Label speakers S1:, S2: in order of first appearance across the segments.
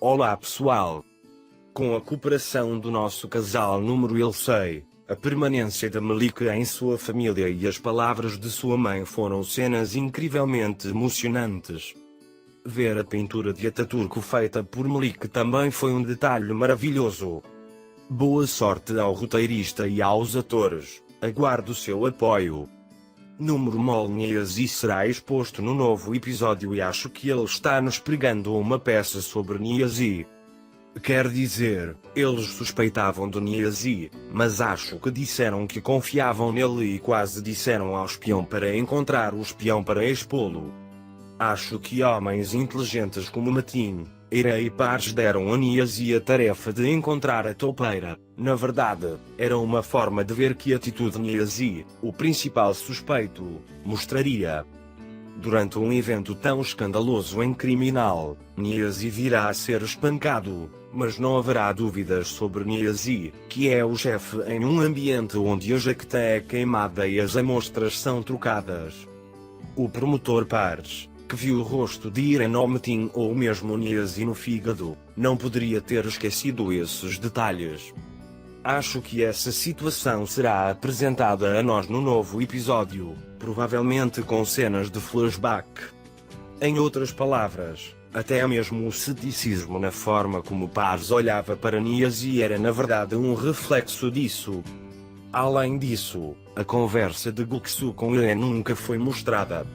S1: Olá pessoal! Com a cooperação do nosso casal número eu sei, a permanência de Malik em sua família e as palavras de sua mãe foram cenas incrivelmente emocionantes. Ver a pintura de Ataturk feita por Malik também foi um detalhe maravilhoso. Boa sorte ao roteirista e aos atores, aguardo seu apoio. Número Niazi será exposto no novo episódio e acho que ele está nos pregando uma peça sobre Niazi. Quer dizer, eles suspeitavam do Niazi, mas acho que disseram que confiavam nele e quase disseram ao espião para encontrar o espião para expô-lo. Acho que homens inteligentes como Metin, Eira e Pars deram a Niazi a tarefa de encontrar a toupeira. Na verdade, era uma forma de ver que atitude Niazi, o principal suspeito, mostraria. Durante um evento tão escandaloso em criminal, Niazi virá a ser espancado, mas não haverá dúvidas sobre Niazi, que é o chefe em um ambiente onde a jacta é queimada e as amostras são trocadas. O promotor Pars, que viu o rosto de Irene Metin ou mesmo Niazi no fígado, não poderia ter esquecido esses detalhes. Acho que essa situação será apresentada a nós no novo episódio, provavelmente com cenas de flashback. Em outras palavras, até mesmo o ceticismo na forma como Pars olhava para Niazi era na verdade um reflexo disso. Além disso, a conversa de Guksu com Irene nunca foi mostrada.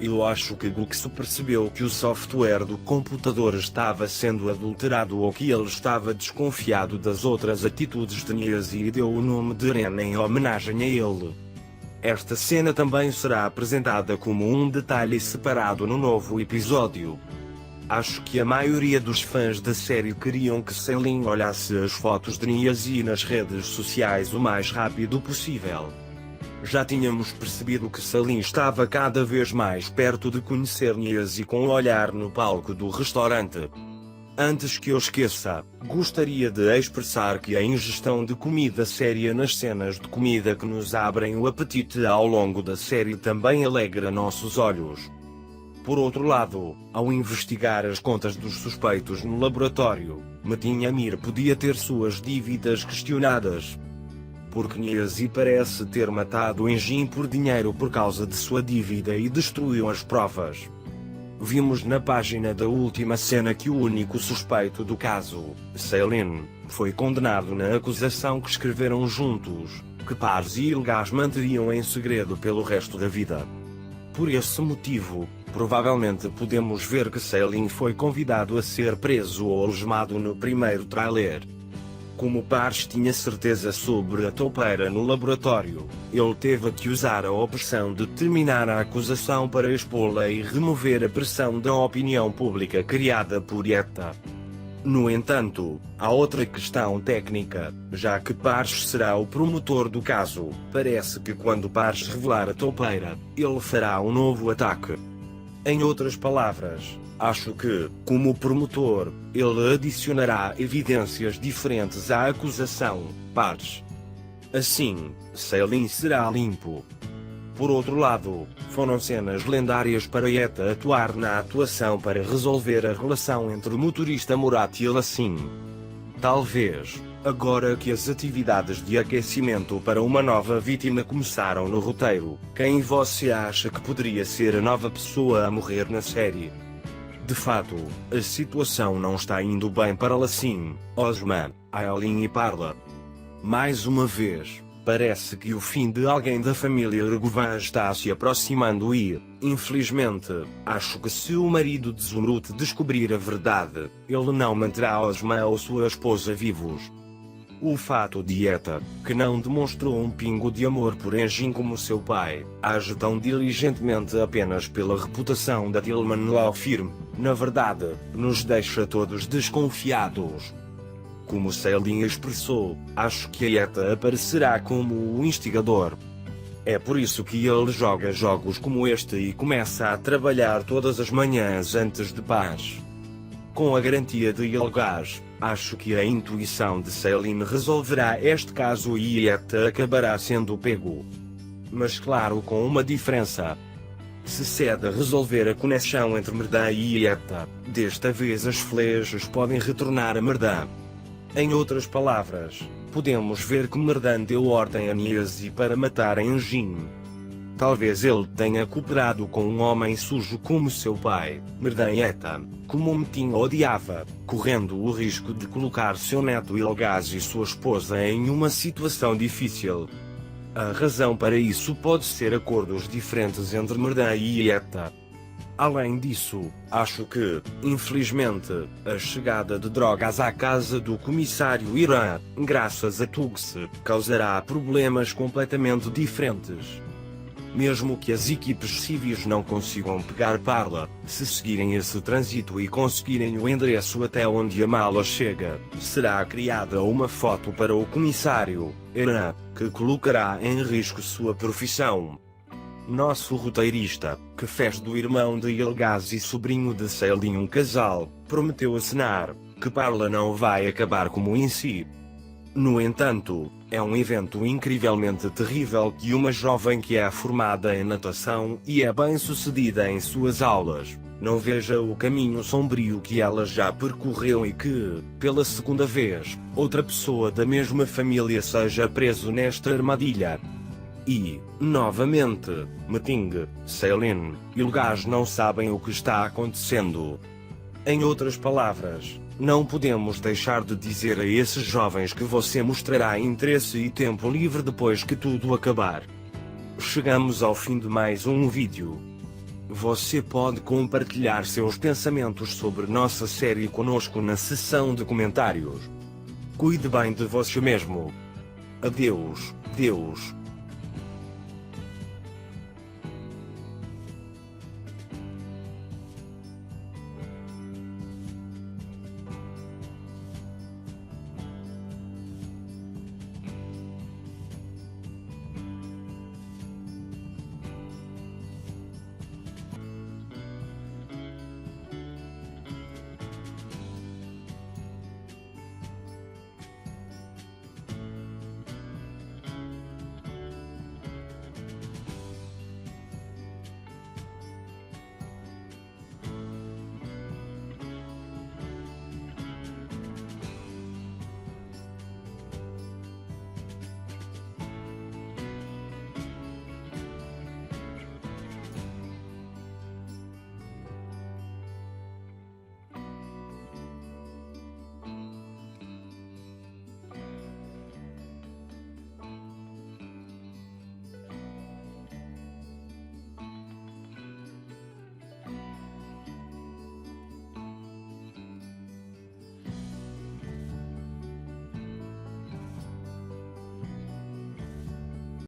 S1: Eu acho que Guksu percebeu que o software do computador estava sendo adulterado ou que ele estava desconfiado das outras atitudes de Niazi e deu o nome de Ren em homenagem a ele. Esta cena também será apresentada como um detalhe separado no novo episódio. Acho que a maioria dos fãs da série queriam que Selin olhasse as fotos de Niazi nas redes sociais o mais rápido possível. Já tínhamos percebido que Selin estava cada vez mais perto de conhecer Niazi com o olhar no palco do restaurante. Antes que eu esqueça, gostaria de expressar que a ingestão de comida séria nas cenas de comida que nos abrem o apetite ao longo da série também alegra nossos olhos. Por outro lado, ao investigar as contas dos suspeitos no laboratório, Metin Amir podia ter suas dívidas questionadas. Porque Niazi parece ter matado Enjin por dinheiro por causa de sua dívida e destruiu as provas. Vimos na página da última cena que o único suspeito do caso, Selin, foi condenado na acusação que escreveram juntos, que Pars e Ilgaz manteriam em segredo pelo resto da vida. Por esse motivo, provavelmente podemos ver que Selin foi convidado a ser preso ou algemado no primeiro trailer. Como Pars tinha certeza sobre a toupeira no laboratório, ele teve que usar a opção de terminar a acusação para expô-la e remover a pressão da opinião pública criada por ETA. No entanto, há outra questão técnica, já que Pars será o promotor do caso, parece que quando Pars revelar a toupeira, ele fará um novo ataque. Em outras palavras, acho que, como promotor, ele adicionará evidências diferentes à acusação, Pars. Assim, Selin será limpo. Por outro lado, foram cenas lendárias para ETA atuar na atuação para resolver a relação entre o motorista Murat e Lassim. Talvez, agora que as atividades de aquecimento para uma nova vítima começaram no roteiro, quem você acha que poderia ser a nova pessoa a morrer na série? De fato, a situação não está indo bem para Lassim, Osman, Aylin e Parla. Mais uma vez, parece que o fim de alguém da família Ergovan está se aproximando e, infelizmente, acho que se o marido de Zumrut descobrir a verdade, ele não manterá Osman ou sua esposa vivos. O fato de ETA, que não demonstrou um pingo de amor por Enjin como seu pai, age tão diligentemente apenas pela reputação da Tillman Law Firm, na verdade, nos deixa todos desconfiados. Como Selin expressou, acho que a ETA aparecerá como o instigador. É por isso que ele joga jogos como este e começa a trabalhar todas as manhãs antes de paz. Com a garantia de Ilgaz, acho que a intuição de Selin resolverá este caso e ETA acabará sendo pego. Mas claro, com uma diferença. se cede a resolver a conexão entre Merdã e Eta. Desta vez as flechas podem retornar a Merdã. Em outras palavras, podemos ver que Merdã deu ordem a Niazi para matar Enjin. Talvez ele tenha cooperado com um homem sujo como seu pai, Merdã Eta, como Metin odiava, correndo o risco de colocar seu neto Ilgaz e sua esposa em uma situação difícil. A razão para isso pode ser acordos diferentes entre Merdã e Eta. Além disso, acho que, infelizmente, a chegada de drogas à casa do comissário Irã, graças a Tugs, causará problemas completamente diferentes. Mesmo que as equipes civis não consigam pegar Parla, se seguirem esse trânsito e conseguirem o endereço até onde a mala chega, será criada uma foto para o comissário Irã, que colocará em risco sua profissão. Nosso roteirista, que fez do irmão de Ilgaz e sobrinho de Selin um casal, prometeu acenar que Parla não vai acabar como em si. No entanto, é um evento incrivelmente terrível que uma jovem que é formada em natação e é bem-sucedida em suas aulas, não veja o caminho sombrio que ela já percorreu e que, pela segunda vez, outra pessoa da mesma família seja preso nesta armadilha. E, novamente, Meting, Selin e Ilgaz não sabem o que está acontecendo. Em outras palavras, não podemos deixar de dizer a esses jovens que você mostrará interesse e tempo livre depois que tudo acabar. Chegamos ao fim de mais um vídeo. Você pode compartilhar seus pensamentos sobre nossa série conosco na seção de comentários. Cuide bem de você mesmo. Adeus, Deus.